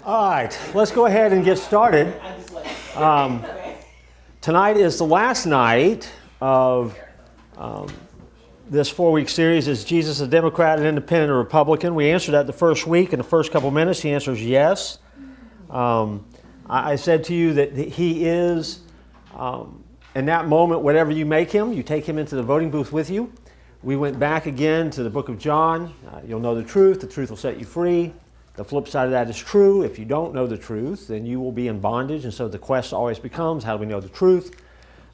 All right, let's go ahead and get started. Tonight is the last night of this 4-week series. Is Jesus a Democrat, an Independent, or Republican? We answered that the first week. In the first couple minutes, the answer is yes. I said to you that he is, in that moment, whatever you make him, you take him into the voting booth with you. We went back again to the book of John. You'll know the truth will set you free. The flip side of that is true. If you don't know the truth, then you will be in bondage. And so the quest always becomes, how do we know the truth?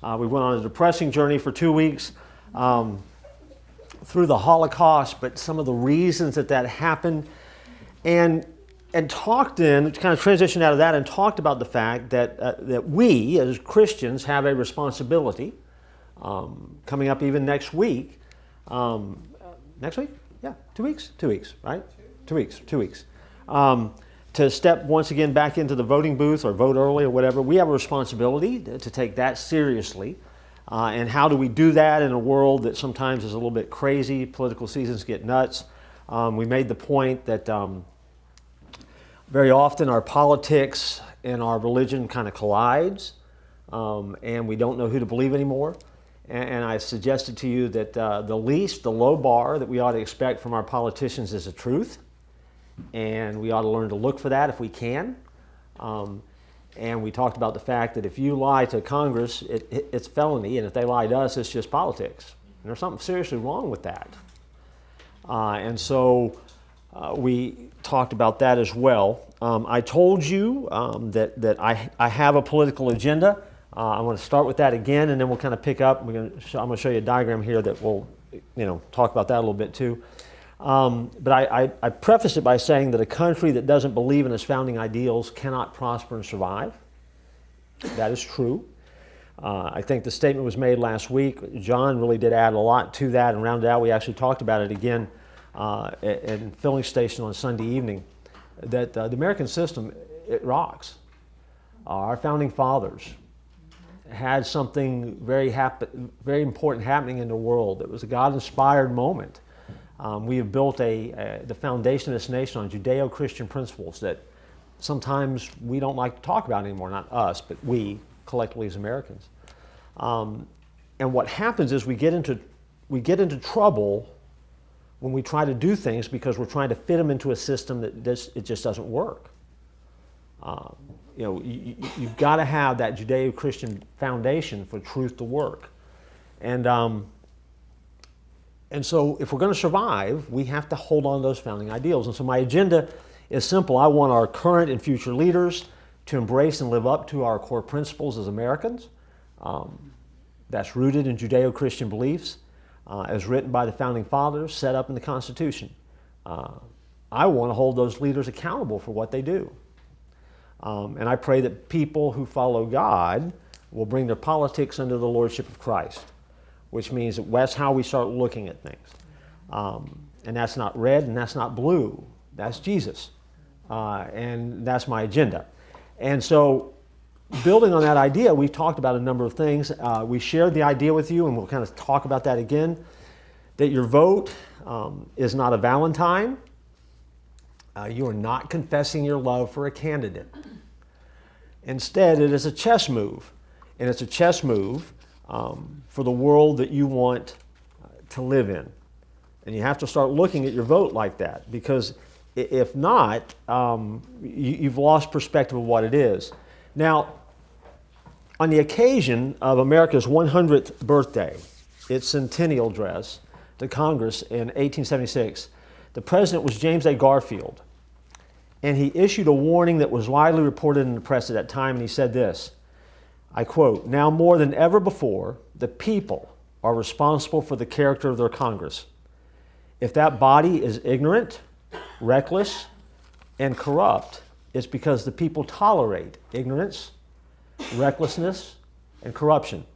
We went on a depressing journey for 2 weeks through the Holocaust, but some of the reasons that happened. And talked in, kind of transitioned out of that and talked about the fact that we as Christians have a responsibility coming up even next week. Next week? Yeah, 2 weeks? 2 weeks, right? 2 weeks, 2 weeks. To step once again back into the voting booth or vote early or whatever. We have a responsibility to take that seriously. And how do we do that in a world that sometimes is a little bit crazy? Political seasons get nuts. We made the point that very often our politics and our religion kind of collides, and we don't know who to believe anymore. And I suggested to you that the low bar that we ought to expect from our politicians is the truth. And we ought to learn to look for that if we can. And we talked about the fact that if you lie to Congress, it's felony, and if they lie to us, it's just politics. And there's something seriously wrong with that. And so we talked about that as well. I told you that I have a political agenda. I want to start with that again, and then we'll kind of pick up. I'm going to show you a diagram here that will, talk about that a little bit too. But I preface it by saying that a country that doesn't believe in its founding ideals cannot prosper and survive. That is true. I think the statement was made last week. John really did add a lot to that and round it out. We actually talked about it again at Filling Station on Sunday evening, that the American system, it rocks. Our founding fathers had something very important happening in the world. It was a God-inspired moment. We have built the foundation of this nation on Judeo-Christian principles that sometimes we don't like to talk about anymore, not us, but we collectively as Americans. And what happens is we get into trouble when we try to do things because we're trying to fit them into a system that it just doesn't work. You've got to have that Judeo-Christian foundation for truth to work. And so if we're going to survive, we have to hold on to those founding ideals. And so my agenda is simple. I want our current and future leaders to embrace and live up to our core principles as Americans. That's rooted in Judeo-Christian beliefs, as written by the founding fathers, set up in the Constitution. I want to hold those leaders accountable for what they do. And I pray that people who follow God will bring their politics under the lordship of Christ, which means that's how we start looking at things. And that's not red and that's not blue. That's Jesus. And that's my agenda. And so building on that idea, we've talked about a number of things. We shared the idea with you, and we'll kind of talk about that again, that your vote is not a Valentine. You are not confessing your love for a candidate. Instead, it is a chess move. And it's a chess move for the world that you want to live in. And you have to start looking at your vote like that, because if not, you've lost perspective of what it is. Now, on the occasion of America's 100th birthday, its centennial address to Congress in 1876, the president was James A. Garfield. And he issued a warning that was widely reported in the press at that time, and he said this, I quote, "Now more than ever before, the people are responsible for the character of their Congress. If that body is ignorant, reckless, and corrupt, it's because the people tolerate ignorance, recklessness, and corruption.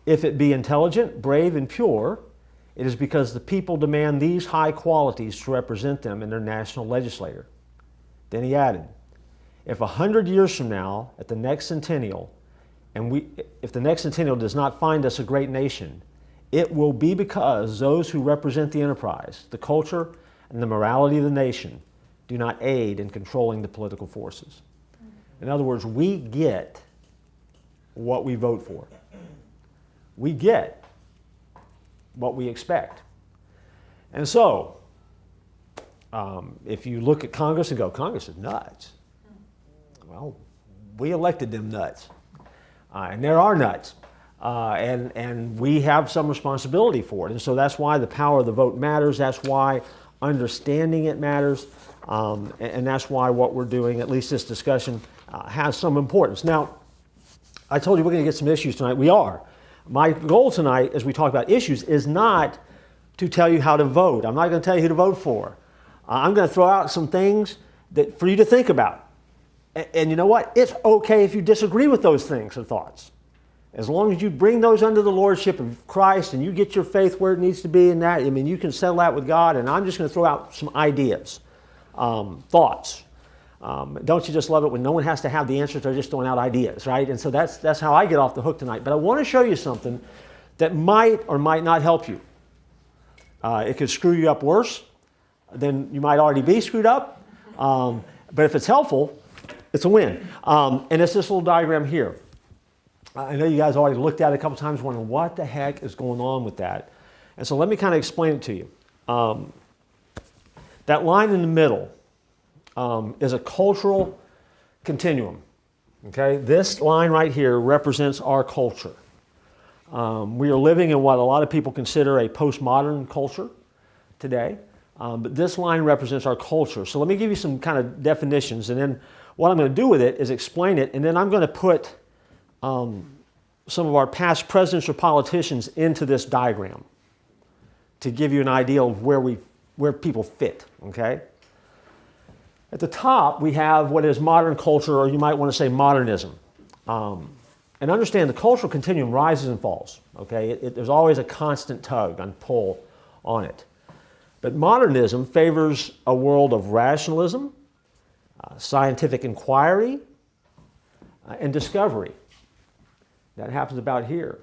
If it be intelligent, brave, and pure, it is because the people demand these high qualities to represent them in their national legislature." Then he added, if 100 years from now, at the next centennial, if the next centennial does not find us a great nation, it will be because those who represent the enterprise, the culture, and the morality of the nation do not aid in controlling the political forces. In other words, we get what we vote for. We get what we expect. And so, if you look at Congress and go, Congress is nuts. Well, we elected them nuts. And there are nuts. And we have some responsibility for it. And so that's why the power of the vote matters. That's why understanding it matters. And that's why what we're doing, at least this discussion, has some importance. Now, I told you we're going to get some issues tonight. We are. My goal tonight, as we talk about issues, is not to tell you how to vote. I'm not going to tell you who to vote for. I'm going to throw out some things that for you to think about. And you know what? It's okay if you disagree with those things or thoughts. As long as you bring those under the lordship of Christ and you get your faith where it needs to be in that, I mean, you can settle that with God. And I'm just going to throw out some ideas, thoughts. Don't you just love it when no one has to have the answers? They're just throwing out ideas, right? And so that's how I get off the hook tonight. But I want to show you something that might or might not help you. It could screw you up worse than you might already be screwed up. But if it's helpful, it's a win. And it's this little diagram here. I know you guys already looked at it a couple times wondering what the heck is going on with that. And so let me kind of explain it to you. That line in the middle is a cultural continuum. Okay, this line right here represents our culture. We are living in what a lot of people consider a postmodern culture today. But this line represents our culture. So let me give you some kind of definitions, and then what I'm going to do with it is explain it, and then I'm going to put some of our past presidents or politicians into this diagram to give you an idea of where people fit, okay? At the top, we have what is modern culture, or you might want to say modernism. And understand the cultural continuum rises and falls, okay? There's always a constant tug and pull on it. But modernism favors a world of rationalism, scientific inquiry, and discovery. That happens about here.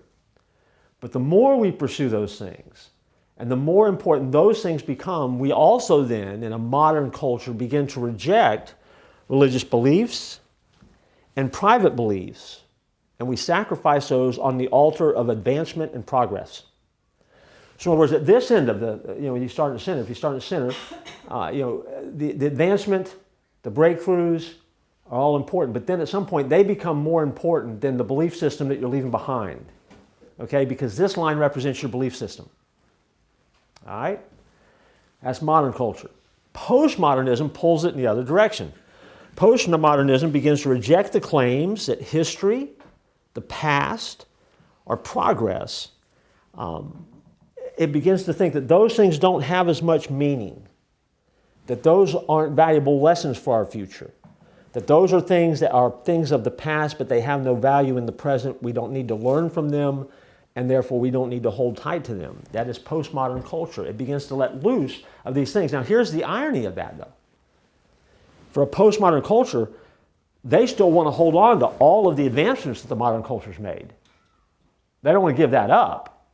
But the more we pursue those things, and the more important those things become, we also then, in a modern culture, begin to reject religious beliefs and private beliefs, and we sacrifice those on the altar of advancement and progress. So in other words, at this end of the, when you start in the center, if you start in the center, the advancement, the breakthroughs are all important, but then at some point they become more important than the belief system that you're leaving behind, okay? Because this line represents your belief system, all right? That's modern culture. Postmodernism pulls it in the other direction. Postmodernism begins to reject the claims that history, the past, or progress. It begins to think that those things don't have as much meaning, that those aren't valuable lessons for our future, that those are things that are things of the past, but they have no value in the present. We don't need to learn from them, and therefore we don't need to hold tight to them. That is postmodern culture. It begins to let loose of these things. Now, here's the irony of that, though. For a postmodern culture, they still want to hold on to all of the advancements that the modern culture's made. They don't want to give that up.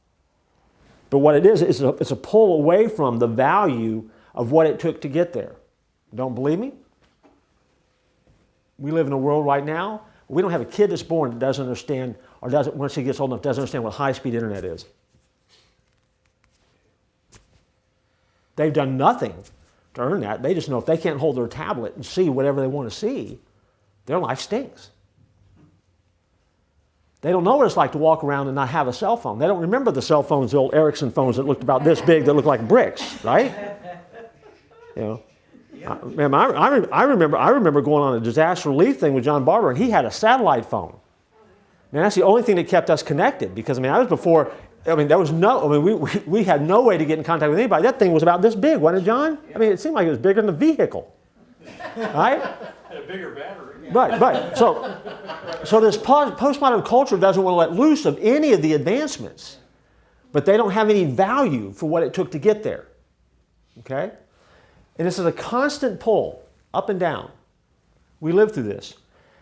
But what it is, it's a pull away from the value of what it took to get there. Don't believe me? We live in a world right now, we don't have a kid that's born that doesn't understand, or doesn't, once he gets old enough, doesn't understand what high-speed internet is. They've done nothing to earn that. They just know if they can't hold their tablet and see whatever they want to see, their life stinks. They don't know what it's like to walk around and not have a cell phone. They don't remember the cell phones, the old Ericsson phones that looked about this big, that looked like bricks, right? I remember going on a disaster relief thing with John Barber, and he had a satellite phone. And that's the only thing that kept us connected, because that was before. There was we had no way to get in contact with anybody. That thing was about this big, wasn't it, John? It seemed like it was bigger than the vehicle, right? Had a bigger battery. Right. So this postmodern culture doesn't want to let loose of any of the advancements, but they don't have any value for what it took to get there. Okay? And this is a constant pull, up and down. We live through this.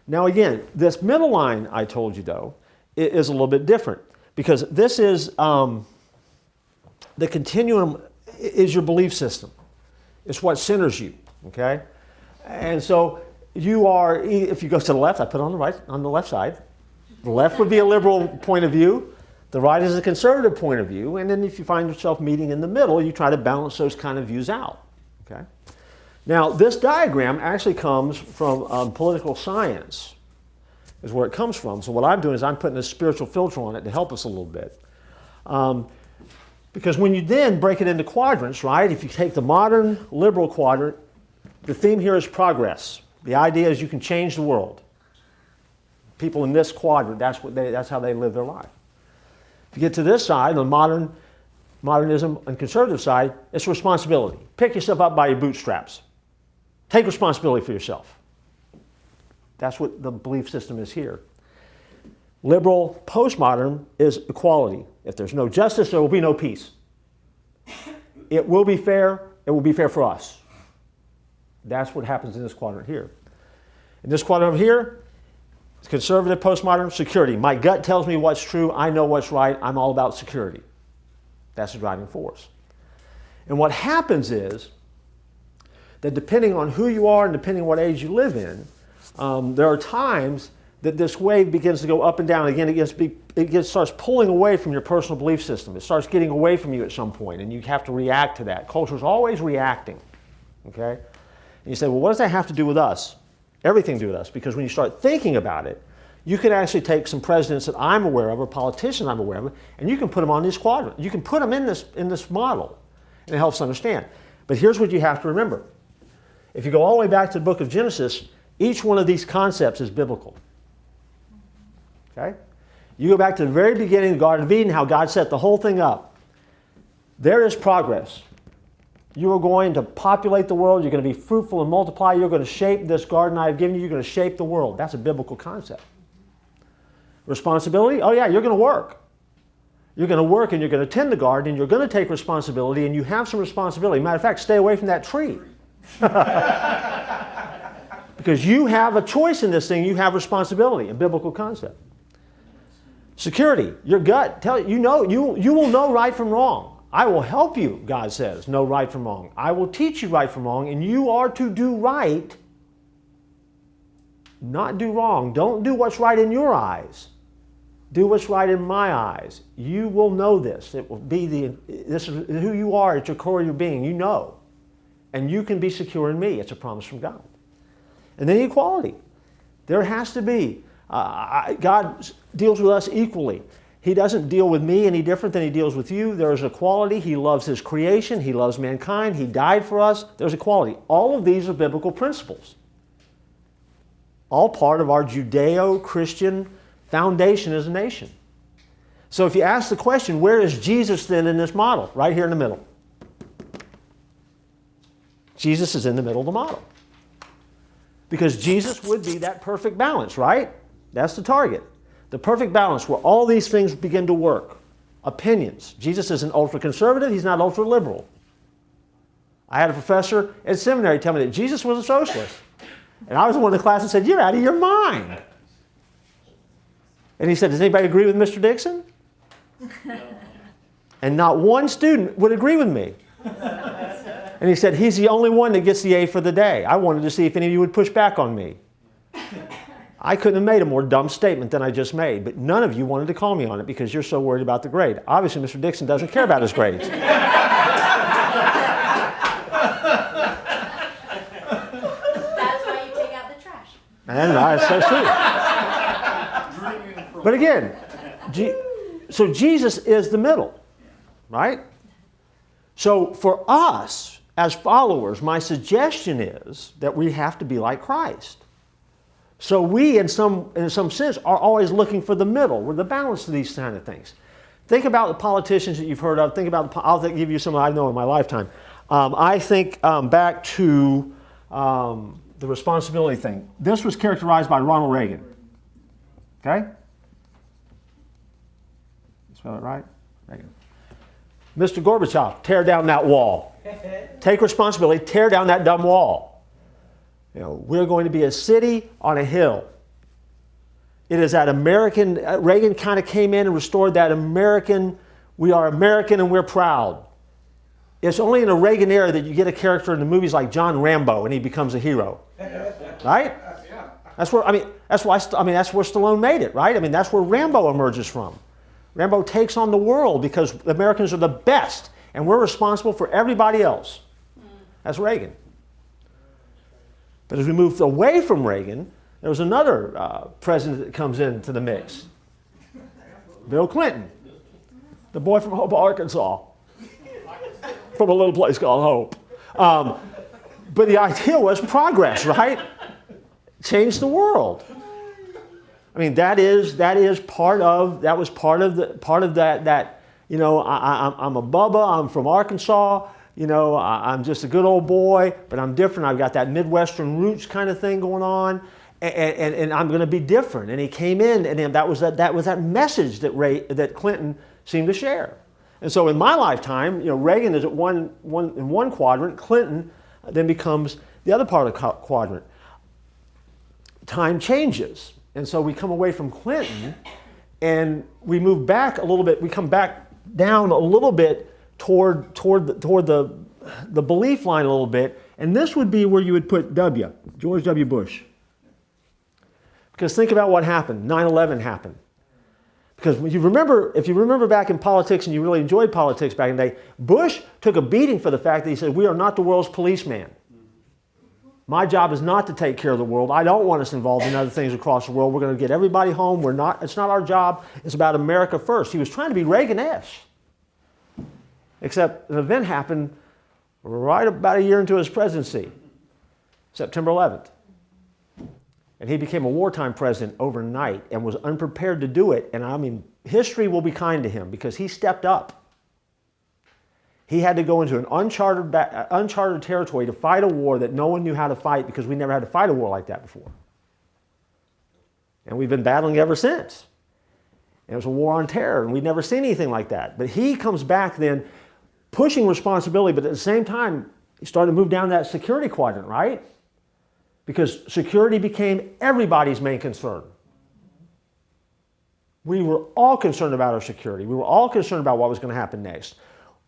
Now again, this middle line I told you, though, is a little bit different, because this is, the continuum is your belief system. It's what centers you, okay? And so you are, if you go to the left, I put it on the right, on the left side. The left would be a liberal point of view. The right is a conservative point of view. And then if you find yourself meeting in the middle, you try to balance those kind of views out. Okay? Now, this diagram actually comes from political science, is where it comes from. So what I'm doing is I'm putting a spiritual filter on it to help us a little bit. Because when you then break it into quadrants, right, if you take the modern liberal quadrant, the theme here is progress. The idea is you can change the world. People in this quadrant, that's how they live their life. If you get to this side, the modernism and conservative side, it's responsibility. Pick yourself up by your bootstraps. Take responsibility for yourself. That's what the belief system is here. Liberal postmodern is equality. If there's no justice, there will be no peace. It will be fair. It will be fair for us. That's what happens in this quadrant here. In this quadrant over here, it's conservative, postmodern, security. My gut tells me what's true. I know what's right. I'm all about security. That's the driving force. And what happens is that depending on who you are and depending on what age you live in, there are times that this wave begins to go up and down. Again, it starts pulling away from your personal belief system. It starts getting away from you at some point, and you have to react to that. Culture is always reacting. Okay? And you say, well, what does that have to do with us? Everything to do with us, because when you start thinking about it, you can actually take some presidents that I'm aware of or politicians I'm aware of, and you can put them on this quadrant. You can put them in this model, and it helps understand. But here's what you have to remember. If you go all the way back to the book of Genesis, each one of these concepts is biblical. Okay? You go back to the very beginning of the Garden of Eden, how God set the whole thing up. There is progress. You are going to populate the world. You're going to be fruitful and multiply. You're going to shape this garden I have given you. You're going to shape the world. That's a biblical concept. Responsibility? Oh yeah, you're going to work. You're going to work and you're going to tend the garden and you're going to take responsibility and you have some responsibility. Matter of fact, stay away from that tree. Because you have a choice in this thing. You have responsibility, a biblical concept. Security, your gut, you will know right from wrong. I will help you, God says, know right from wrong. I will teach you right from wrong, and you are to do right, not do wrong. Don't do what's right in your eyes. Do what's right in my eyes. You will know this. It will be this is who you are at your core of your being. You know. And you can be secure in me. It's a promise from God. And then equality. There has to be. God deals with us equally. He doesn't deal with me any different than he deals with you. There is equality. He loves his creation. He loves mankind. He died for us. There's equality. All of these are biblical principles. All part of our Judeo-Christian foundation as a nation. So if you ask the question, where is Jesus then in this model? Right here in the middle. Jesus is in the middle of the model. Because Jesus would be that perfect balance, right? That's the target. The perfect balance where all these things begin to work. Opinions. Jesus isn't ultra-conservative. He's not ultra-liberal. I had a professor at seminary tell me that Jesus was a socialist. And I was the one in the class that said, you're out of your mind. And he said, does anybody agree with Mr. Dixon? And not one student would agree with me. And he said, he's the only one that gets the A for the day. I wanted to see if any of you would push back on me. I couldn't have made a more dumb statement than I just made, but none of you wanted to call me on it because you're so worried about the grade. Obviously, Mr. Dixon doesn't care about his grades. That's why you take out the trash. And that's so true. But again, so Jesus is the middle, right? So for us as followers, my suggestion is that we have to be like Christ. So we, in some sense, are always looking for the middle, where the balance of these kind of things. Think about the politicians that you've heard of. Think about, I'll give you some I know in my lifetime. I think back to the responsibility thing. This was characterized by Ronald Reagan. Okay? Spell it right? Reagan. Mr. Gorbachev, tear down that wall. Take responsibility, tear down that dumb wall. You know, we're going to be a city on a hill. It is that American, Reagan kind of came in and restored that American, we are American and we're proud. It's only in a Reagan era that you get a character in the movies like John Rambo and he becomes a hero. right? That's where that's why that's where Stallone made it, right? I mean, that's where Rambo emerges from. Rambo takes on the world because the Americans are the best, and we're responsible for everybody else. That's Reagan. But as we moved away from Reagan, there was another president that comes into the mix. Bill Clinton, the boy from Hope, Arkansas, from a little place called Hope. But the idea was progress, right? Change the world. I mean, that was part of that. You know, I'm a Bubba. I'm from Arkansas. You know, I'm just a good old boy, but I'm different. I've got that Midwestern roots kind of thing going on, and I'm going to be different. And he came in, and that was that message that Clinton seemed to share. And so, in my lifetime, you know, Reagan is at in one quadrant. Clinton then becomes the other part of the quadrant. Time changes, and so we come away from Clinton, and we move back a little bit. We come back down a little bit toward the belief line a little bit, and this would be where you would put George W. Bush. Because think about what happened. 9/11 happened. Because if you remember back in politics, and you really enjoyed politics back in the day, Bush took a beating for the fact that he said, "We are not the world's policeman. My job is not to take care of the world. I don't want us involved in other things across the world. We're going to get everybody home. It's not our job. It's about America first." He was trying to be Reagan-esque. Except an event happened right about a year into his presidency, September 11th. And he became a wartime president overnight and was unprepared to do it. And I mean, history will be kind to him because he stepped up. He had to go into an uncharted territory to fight a war that no one knew how to fight because we never had to fight a war like that before. And we've been battling ever since. And it was a war on terror, and we'd never seen anything like that. But he comes back then pushing responsibility, but at the same time, he started to move down that security quadrant, right? Because security became everybody's main concern. We were all concerned about our security. We were all concerned about what was going to happen next.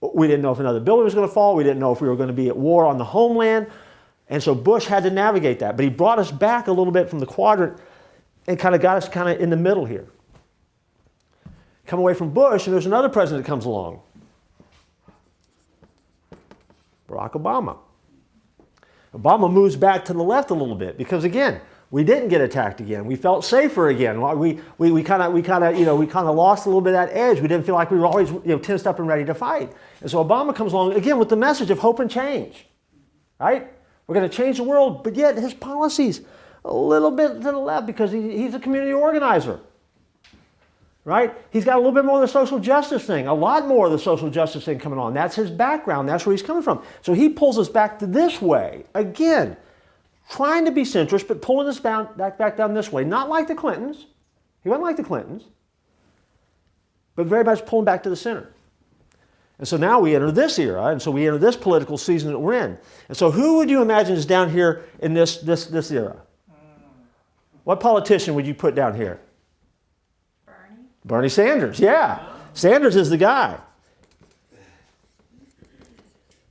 We didn't know if another building was going to fall. We didn't know if we were going to be at war on the homeland. And so Bush had to navigate that. But he brought us back a little bit from the quadrant and kind of got us kind of in the middle here. Come away from Bush, and there's another president that comes along. Barack Obama. Obama moves back to the left a little bit because, again, we didn't get attacked again. We felt safer again. We kind of lost a little bit of that edge. We didn't feel like we were always tensed up and ready to fight. And so Obama comes along again with the message of hope and change, right? We're going to change the world, but yet his policies a little bit to the left because he's a community organizer, right? He's got a little bit more of the social justice thing, a lot more of the social justice thing coming on. That's his background. That's where he's coming from. So he pulls us back to this way again. Trying to be centrist, but pulling us back down this way. Not like the Clintons. He wasn't like the Clintons. But very much pulling back to the center. And so now we enter this era, and so we enter this political season that we're in. And so who would you imagine is down here in this era? What politician would you put down here? Bernie Sanders, yeah. Sanders is the guy.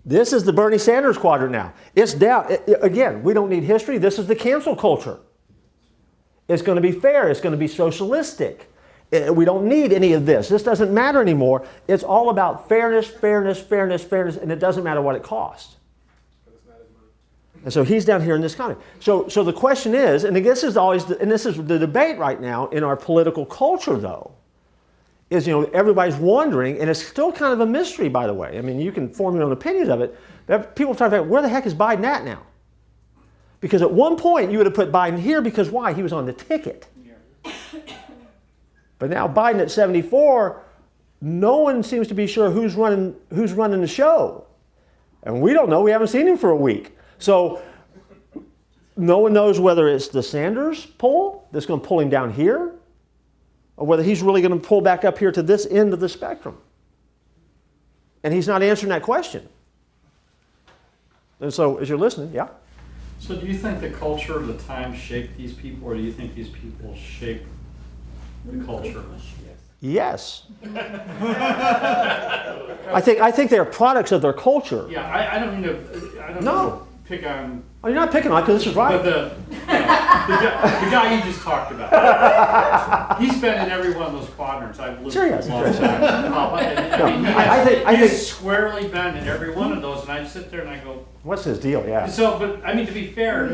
This is the Bernie Sanders quadrant now. It's down. Again, we don't need history. This is the cancel culture. It's going to be fair. It's going to be socialistic. We don't need any of this. This doesn't matter anymore. It's all about fairness, fairness, fairness, fairness, and it doesn't matter what it costs. And so he's down here in this comment. So the question is, and this is the debate right now in our political culture, though, is, everybody's wondering, and it's still kind of a mystery, by the way. I mean, you can form your own opinions of it. But people try to figure out, where the heck is Biden at now? Because at one point, you would have put Biden here because why? He was on the ticket. But now Biden at 74, no one seems to be sure who's running the show. And we don't know. We haven't seen him for a week. So no one knows whether it's the Sanders poll that's going to pull him down here, or whether he's really going to pull back up here to this end of the spectrum. And he's not answering that question. And so, as you're listening, yeah? So do you think the culture of the time shaped these people, or do you think these people shape the culture? Yes. I think they're products of their culture. Yeah, I don't mean to... I don't No. know. pick on, Oh, you're not picking on it because this is but right. the guy you just talked about. He's been in every one of those quadrants. I've lived Sure he for has, a long sure he time. I think- He's squarely been in every one of those, and I sit there and I go, What's his deal? Yeah. so, but, I mean, to be fair,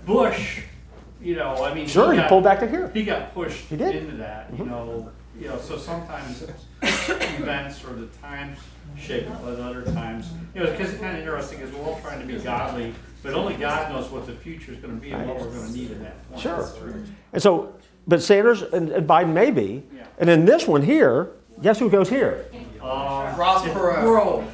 Bush, I mean. Sure, he got- pulled back to here. He got pushed He did. into that, so sometimes events or the times shape it, but other times, because it's kind of interesting, because we're all trying to be godly, but only God knows what the future is going to be and what we're going to need at that point. Sure. And so, but Sanders and Biden may be. Yeah. And then this one here, guess who goes here? Ross Perot. Bro,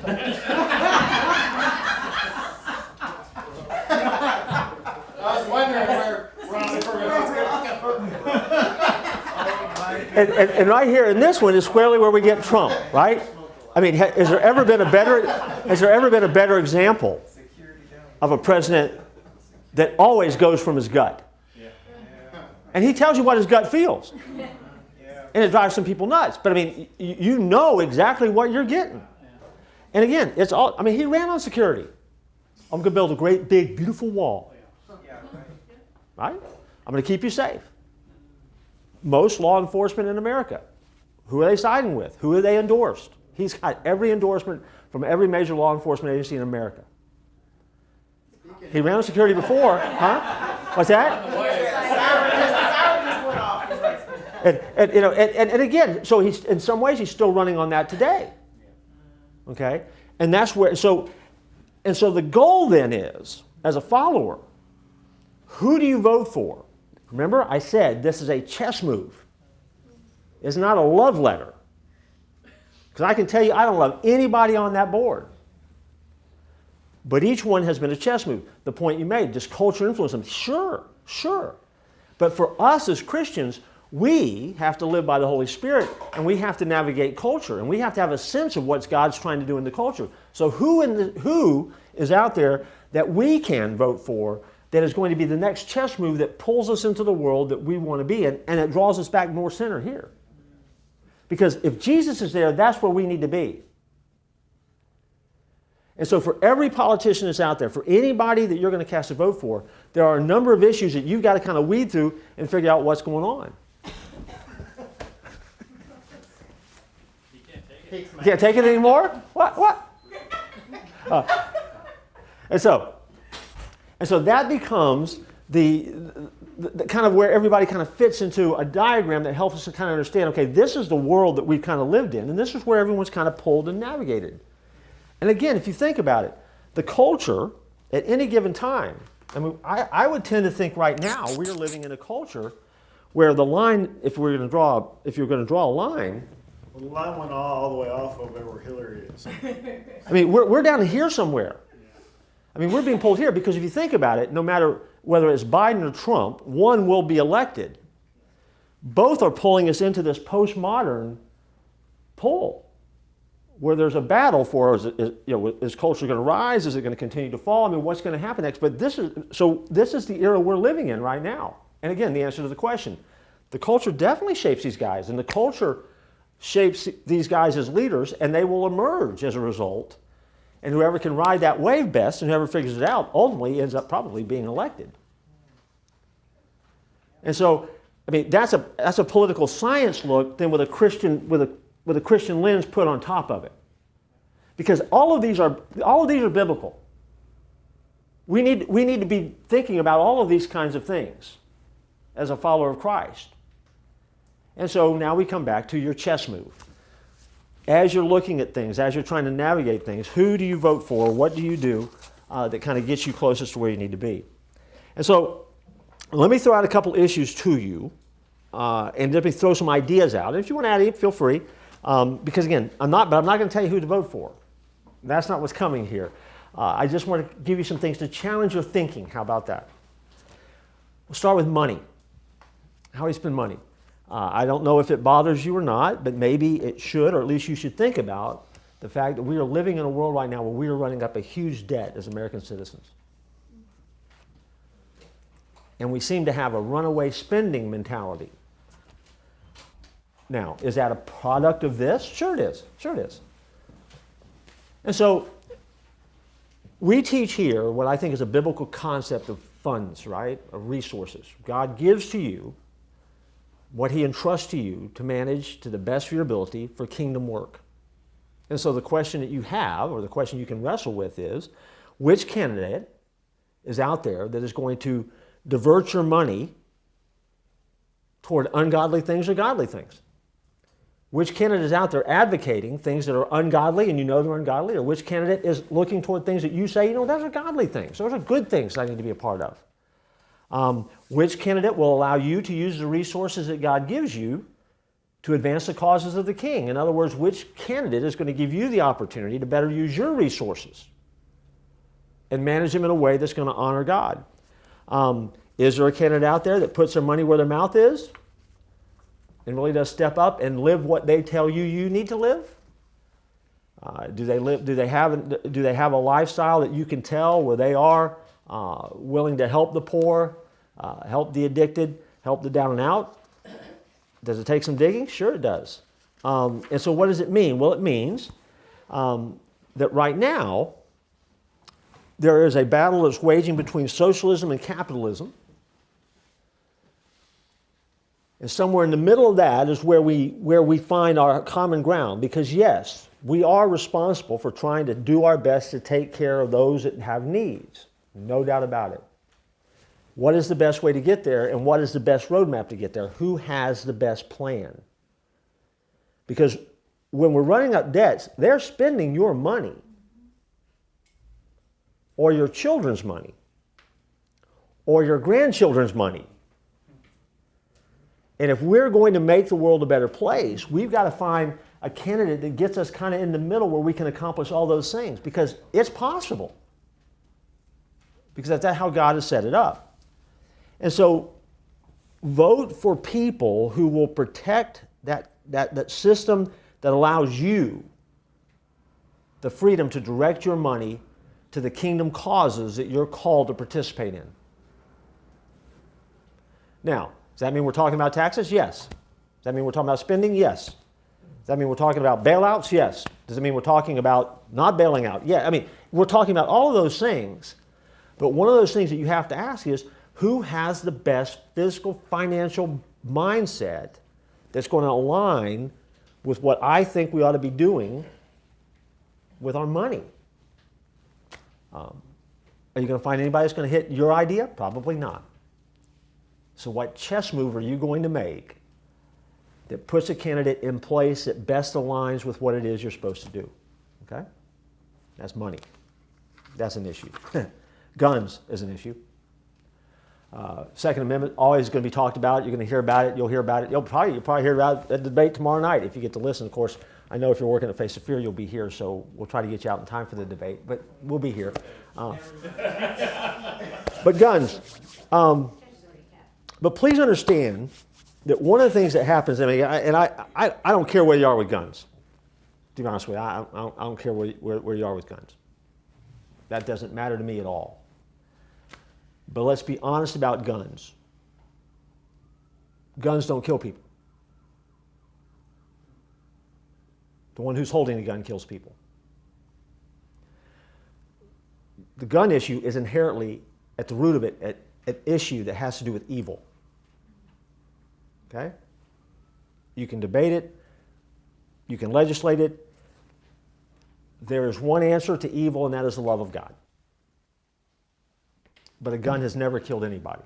I was wondering where Ross Perot was going. And right here in this one is squarely where we get Trump, right? I mean, has there ever been a better example of a president that always goes from his gut? And he tells you what his gut feels. And it drives some people nuts. But I mean, you know exactly what you're getting. And again, it's all, I mean, he ran on security. I'm going to build a great, big, beautiful wall. Right? I'm going to keep you safe. Most law enforcement in America, who are they siding with? Who are they endorsed? He's got every endorsement from every major law enforcement agency in America. He ran on security before, huh? What's that? And again, so he's in some ways he's still running on that today. Okay, and that's where so the goal then is, as a follower, who do you vote for? Remember, I said this is a chess move. It's not a love letter. Because I can tell you, I don't love anybody on that board. But each one has been a chess move. The point you made, does culture influence them? Sure. But for us as Christians, we have to live by the Holy Spirit, and we have to navigate culture, and we have to have a sense of what God's trying to do in the culture. So who is out there that we can vote for that is going to be the next chess move that pulls us into the world that we want to be in, and it draws us back more center here. Because if Jesus is there, that's where we need to be. And so for every politician that's out there, for anybody that you're going to cast a vote for, there are a number of issues that you've got to kind of weed through and figure out what's going on. You can't take it anymore? What? And so that becomes the kind of where everybody kind of fits into a diagram that helps us to kind of understand, okay, this is the world that we've kind of lived in, and this is where everyone's kind of pulled and navigated. And again, if you think about it, the culture at any given time, I mean, I would tend to think right now we are living in a culture where the line, if you're going to draw a line, Well, the line went all the way off over where Hillary is. I mean, we're down here somewhere. I mean, we're being pulled here because if you think about it, no matter whether it's Biden or Trump, one will be elected. Both are pulling us into this postmodern pull where there's a battle for, is culture going to rise? Is it going to continue to fall? I mean, what's going to happen next? But this is the era we're living in right now. And again, the answer to the question, the culture definitely shapes these guys, and the culture shapes these guys as leaders, and they will emerge as a result. And whoever can ride that wave best and whoever figures it out ultimately ends up probably being elected. And so, I mean, that's a political science look then with a Christian lens put on top of it. Because all of these are biblical. We need to be thinking about all of these kinds of things as a follower of Christ. And so now we come back to your chess move. As you're looking at things, as you're trying to navigate things, who do you vote for? What do you do that kind of gets you closest to where you need to be? And so let me throw out a couple issues to you, and let me throw some ideas out. And if you want to add it, feel free. Because again, I'm not going to tell you who to vote for. That's not what's coming here. I just want to give you some things to challenge your thinking. How about that? We'll start with money. How do you spend money? I don't know if it bothers you or not, but maybe it should, or at least you should think about the fact that we are living in a world right now where we are running up a huge debt as American citizens. And we seem to have a runaway spending mentality. Now, is that a product of this? Sure it is. And so, we teach here what I think is a biblical concept of funds, right? Of resources. God gives to you what he entrusts to you to manage to the best of your ability for kingdom work. And so the question that you have, or the question you can wrestle with is, which candidate is out there that is going to divert your money toward ungodly things or godly things? Which candidate is out there advocating things that are ungodly and you know they're ungodly, or which candidate is looking toward things that you say, you know, those are godly things, those are good things I need to be a part of? Which candidate will allow you to use the resources that God gives you to advance the causes of the king? In other words, which candidate is going to give you the opportunity to better use your resources and manage them in a way that's going to honor God? Is there a candidate out there that puts their money where their mouth is and really does step up and live what they tell you you need to live? Do they have a lifestyle that you can tell where they are willing to help the poor, help the addicted, help the down and out? Does it take some digging? Sure it does. And so what does it mean? Well, it means that right now there is a battle that's waging between socialism and capitalism. And somewhere in the middle of that is where we find our common ground. Because yes, we are responsible for trying to do our best to take care of those that have needs. No doubt about it. What is the best way to get there, and what is the best roadmap to get there? Who has the best plan? Because when we're running up debts, they're spending your money or your children's money or your grandchildren's money. And if we're going to make the world a better place, we've got to find a candidate that gets us kind of in the middle where we can accomplish all those things, because it's possible. Because that's how God has set it up. And so vote for people who will protect that system that allows you the freedom to direct your money to the kingdom causes that you're called to participate in. Now, does that mean we're talking about taxes? Yes. Does that mean we're talking about spending? Yes. Does that mean we're talking about bailouts? Yes. Does it mean we're talking about not bailing out? Yeah. I mean, we're talking about all of those things. But one of those things that you have to ask is, who has the best fiscal, financial mindset that's going to align with what I think we ought to be doing with our money? Are you going to find anybody that's going to hit your idea? Probably not. So what chess move are you going to make that puts a candidate in place that best aligns with what it is you're supposed to do? Okay? That's money. That's an issue. Guns is an issue. Second Amendment, always going to be talked about. You're going to hear about it. You'll hear about it. You'll probably hear about the debate tomorrow night if you get to listen. Of course, I know if you're working at Face of Fear, you'll be here, so we'll try to get you out in time for the debate, but we'll be here. But guns. But please understand that one of the things that happens, I don't care where you are with guns. To be honest with you, I don't care where you are with guns. That doesn't matter to me at all. But let's be honest about guns. Guns don't kill people. The one who's holding the gun kills people. The gun issue is inherently, at the root of it, an issue that has to do with evil. Okay? You can debate it. You can legislate it. There is one answer to evil, and that is the love of God. But a gun has never killed anybody.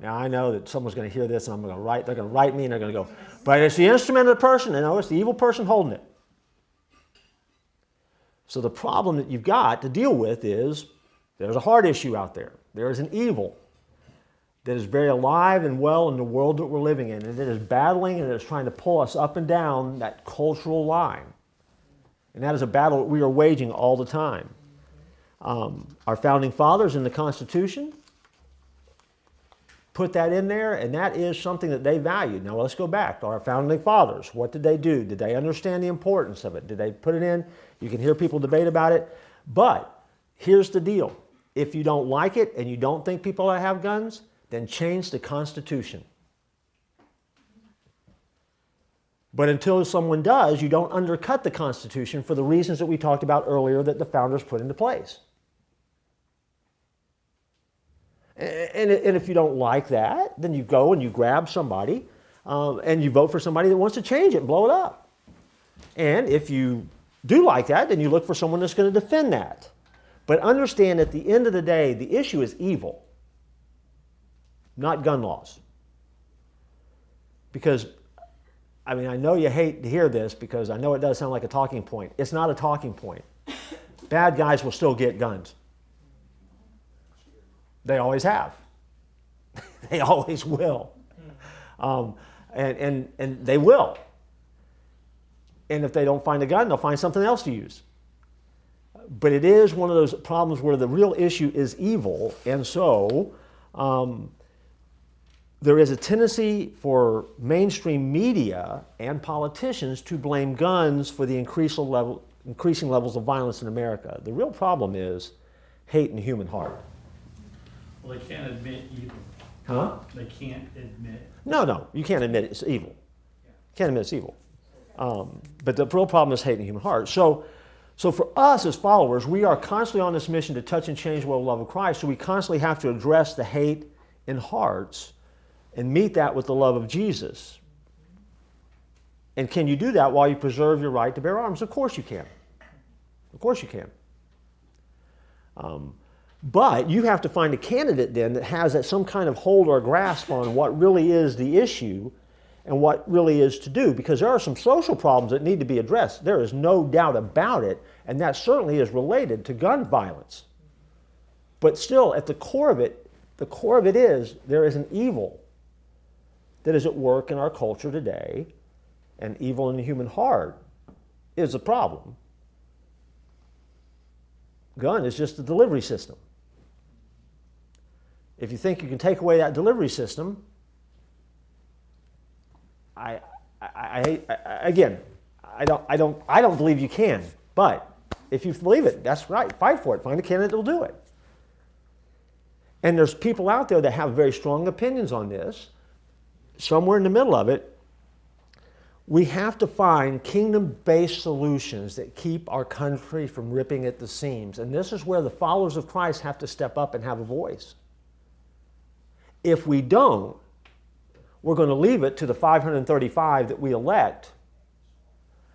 Now, I know that someone's going to hear this, and they're going to write me, and they're going to go, but it's the instrument of the person, and no, it's the evil person holding it. So the problem that you've got to deal with is there's a hard issue out there. There is an evil that is very alive and well in the world that we're living in, and it is battling and it is trying to pull us up and down that cultural line. And that is a battle that we are waging all the time. Our founding fathers in the Constitution put that in there, and that is something that they valued. Now let's go back to our founding fathers. What did they do? Did they understand the importance of it? Did they put it in? You can hear people debate about it. But here's the deal. If you don't like it and you don't think people ought to have guns, then change the Constitution. But until someone does, you don't undercut the Constitution for the reasons that we talked about earlier that the founders put into place. And if you don't like that, then you go and you grab somebody and you vote for somebody that wants to change it and blow it up. And if you do like that, then you look for someone that's going to defend that. But understand at the end of the day, the issue is evil, not gun laws. Because, I mean, I know you hate to hear this because I know it does sound like a talking point. It's not a talking point. Bad guys will still get guns. They always have. They always will. And they will. And if they don't find a gun, they'll find something else to use. But it is one of those problems where the real issue is evil. And so there is a tendency for mainstream media and politicians to blame guns for the increasing levels of violence in America. The real problem is hate in the human heart. Well, they can't admit evil. Huh? They can't admit. No, you can't admit it's evil. Can't admit it's evil. But the real problem is hate in the human heart. So for us as followers, we are constantly on this mission to touch and change the world with the love of Christ. So we constantly have to address the hate in hearts and meet that with the love of Jesus. And can you do that while you preserve your right to bear arms? Of course you can. Of course you can. But you have to find a candidate then that has some kind of hold or grasp on what really is the issue and what really is to do, because there are some social problems that need to be addressed. There is no doubt about it, and that certainly is related to gun violence. But still, at the core of it is there is an evil that is at work in our culture today, and evil in the human heart is a problem. Gun is just a delivery system. If you think you can take away that delivery system, I don't believe you can. But if you believe it, that's right. Fight for it. Find a candidate that will do it. And there's people out there that have very strong opinions on this. Somewhere in the middle of it, we have to find kingdom-based solutions that keep our country from ripping at the seams. And this is where the followers of Christ have to step up and have a voice. If we don't, we're going to leave it to the 535 that we elect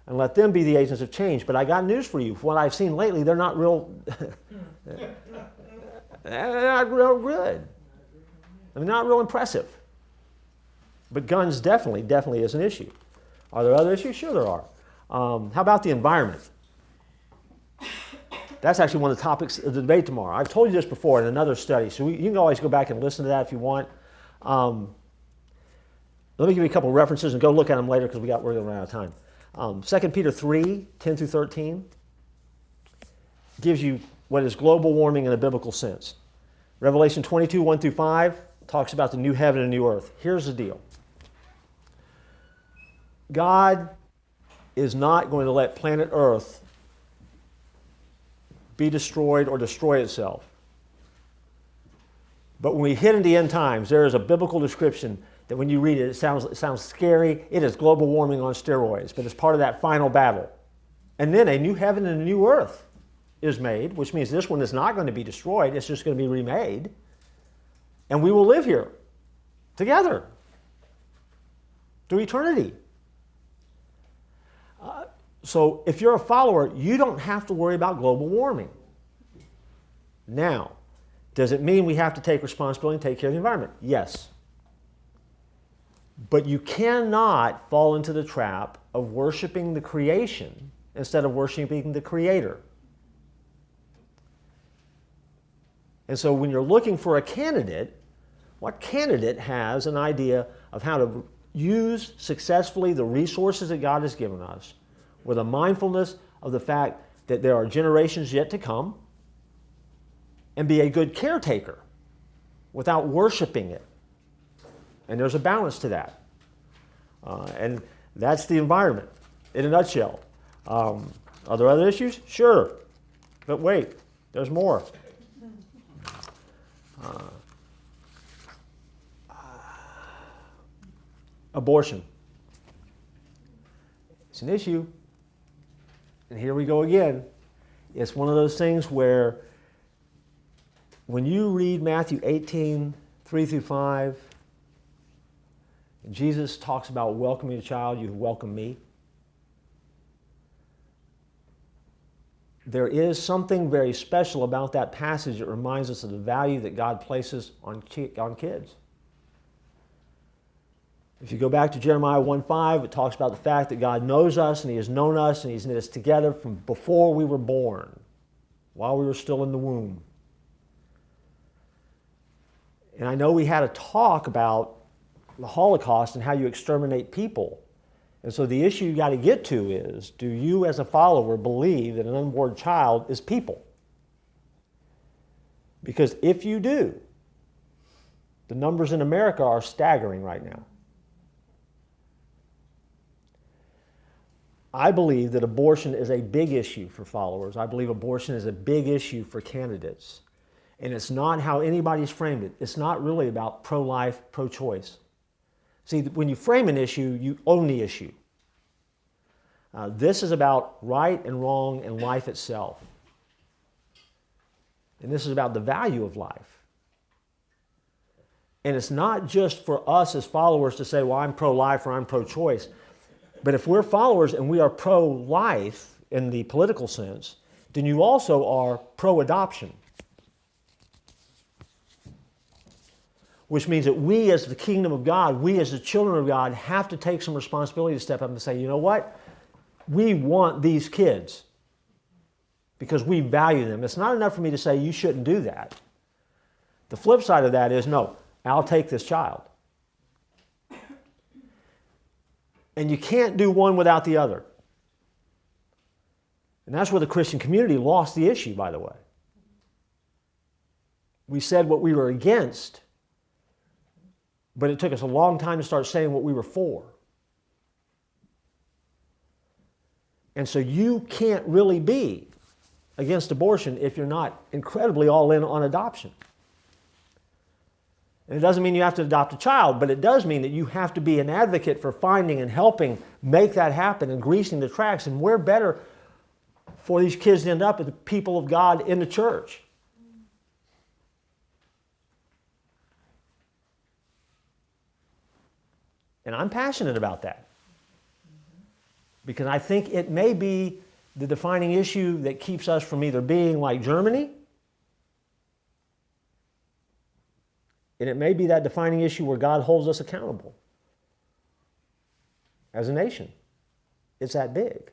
and let them be the agents of change. But I got news for you. From what I've seen lately, they're not real, they're not real good. I mean, not real impressive. But guns definitely is an issue. Are there other issues? Sure there are. How about the environment? That's actually one of the topics of the debate tomorrow. I've told you this before in another study, so you can always go back and listen to that if you want. Let me give you a couple of references and go look at them later because we're going to run out of time. 2 Peter 3, 10 through 13 gives you what is global warming in a biblical sense. Revelation 22, 1 through 5 talks about the new heaven and new earth. Here's the deal. God is not going to let planet Earth be destroyed or destroy itself. But when we hit into the end times, there is a biblical description that when you read it, it sounds scary. It is global warming on steroids, but it's part of that final battle. And then a new heaven and a new earth is made, which means this one is not going to be destroyed. It's just going to be remade. And we will live here together through eternity. So if you're a follower, you don't have to worry about global warming. Now, does it mean we have to take responsibility and take care of the environment? Yes. But you cannot fall into the trap of worshiping the creation instead of worshiping the Creator. And so when you're looking for a candidate, what candidate has an idea of how to use successfully the resources that God has given us with a mindfulness of the fact that there are generations yet to come, and be a good caretaker without worshiping it. And there's a balance to that. And that's the environment in a nutshell. Are there other issues? Sure. But wait, there's more. Abortion. It's an issue. And here we go again. It's one of those things where when you read Matthew 18, 3 through 5, and Jesus talks about welcoming a child, you welcome me. There is something very special about that passage that reminds us of the value that God places on kids. If you go back to Jeremiah 1:5, it talks about the fact that God knows us and He has known us and He's knit us together from before we were born, while we were still in the womb. And I know we had a talk about the Holocaust and how you exterminate people. And so the issue you got to get to is, do you as a follower believe that an unborn child is people? Because if you do, the numbers in America are staggering right now. I believe that abortion is a big issue for followers. I believe abortion is a big issue for candidates. And it's not how anybody's framed it. It's not really about pro-life, pro-choice. See, when you frame an issue, you own the issue. This is about right and wrong and life itself. And this is about the value of life. And it's not just for us as followers to say, well, I'm pro-life or I'm pro-choice. But if we're followers and we are pro-life in the political sense, then you also are pro-adoption. Which means that we as the kingdom of God, we as the children of God, have to take some responsibility to step up and say, you know what? We want these kids because we value them. It's not enough for me to say you shouldn't do that. The flip side of that is, no, I'll take this child. And you can't do one without the other. And that's where the Christian community lost the issue, by the way. We said what we were against, but it took us a long time to start saying what we were for. And so you can't really be against abortion if you're not incredibly all in on adoption. And it doesn't mean you have to adopt a child, but it does mean that you have to be an advocate for finding and helping make that happen and greasing the tracks. And where better for these kids to end up as the people of God in the church? And I'm passionate about that. Because I think it may be the defining issue that keeps us from either being like Germany, and it may be that defining issue where God holds us accountable as a nation. It's that big.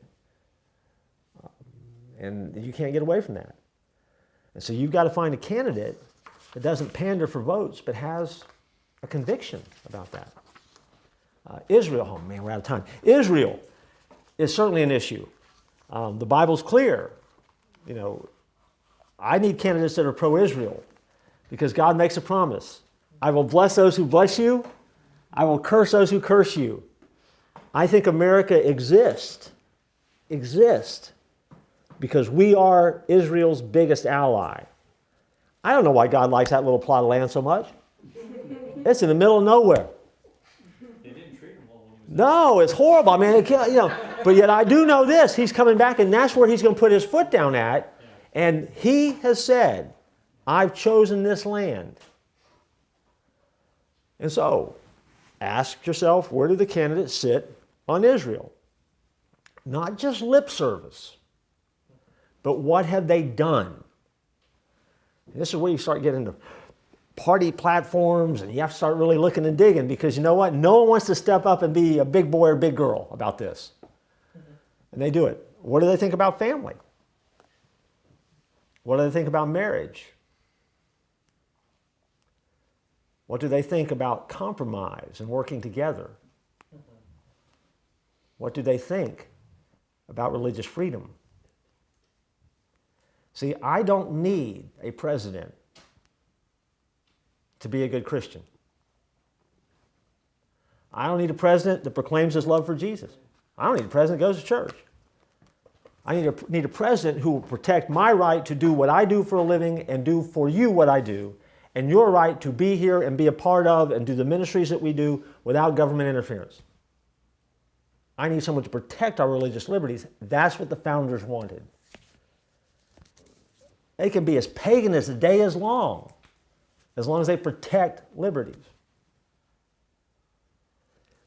And you can't get away from that. And so you've got to find a candidate that doesn't pander for votes, but has a conviction about that. Israel, oh man, we're out of time. Israel is certainly an issue. The Bible's clear. You know, I need candidates that are pro-Israel because God makes a promise. I will bless those who bless you. I will curse those who curse you. I think America exists because we are Israel's biggest ally. I don't know why God likes that little plot of land so much. It's in the middle of nowhere. They didn't treat him well when he was No, it's horrible. I mean, it can't, but yet I do know this. He's coming back, and that's where he's going to put his foot down at. And he has said, I've chosen this land. And so, ask yourself, where do the candidates sit on Israel? Not just lip service, but what have they done? And this is where you start getting into party platforms, and you have to start really looking and digging, because you know what? No one wants to step up and be a big boy or big girl about this. And they do it. What do they think about family? What do they think about marriage? What do they think about compromise and working together? What do they think about religious freedom? See, I don't need a president to be a good Christian. I don't need a president that proclaims his love for Jesus. I don't need a president that goes to church. I need a president who will protect my right to do what I do for a living and do for you what I do, and your right to be here and be a part of and do the ministries that we do without government interference. I need someone to protect our religious liberties. That's what the founders wanted. They can be as pagan as the day is long as they protect liberties.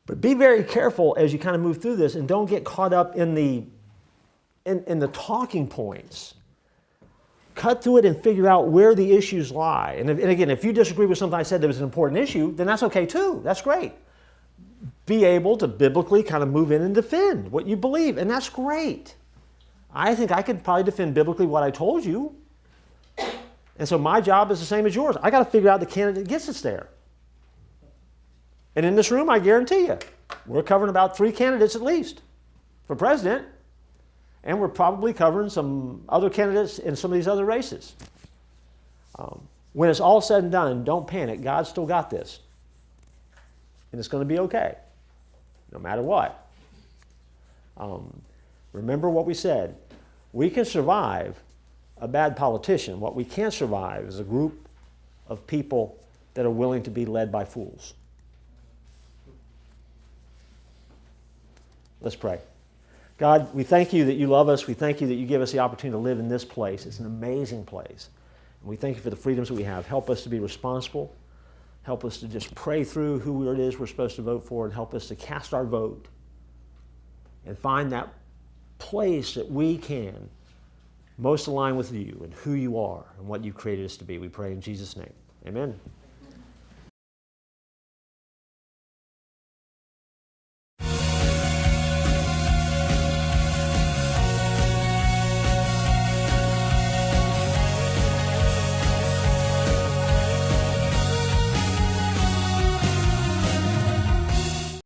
But be very careful as you kind of move through this and don't get caught up in the talking points. Cut through it and figure out where the issues lie. And again, if you disagree with something I said that was an important issue, then that's okay too. That's great. Be able to biblically kind of move in and defend what you believe, and that's great. I think I could probably defend biblically what I told you. And so my job is the same as yours. I got to figure out the candidate that gets us there. And in this room, I guarantee you, we're covering about 3 candidates at least for president. And we're probably covering some other candidates in some of these other races. When it's all said and done, don't panic. God's still got this. And it's going to be okay, no matter what. Remember what we said. We can survive a bad politician. What we can't survive is a group of people that are willing to be led by fools. Let's pray. God, we thank you that you love us. We thank you that you give us the opportunity to live in this place. It's an amazing place. And we thank you for the freedoms that we have. Help us to be responsible. Help us to just pray through who it is we're supposed to vote for, and help us to cast our vote and find that place that we can most align with you and who you are and what you created us to be. We pray in Jesus' name. Amen.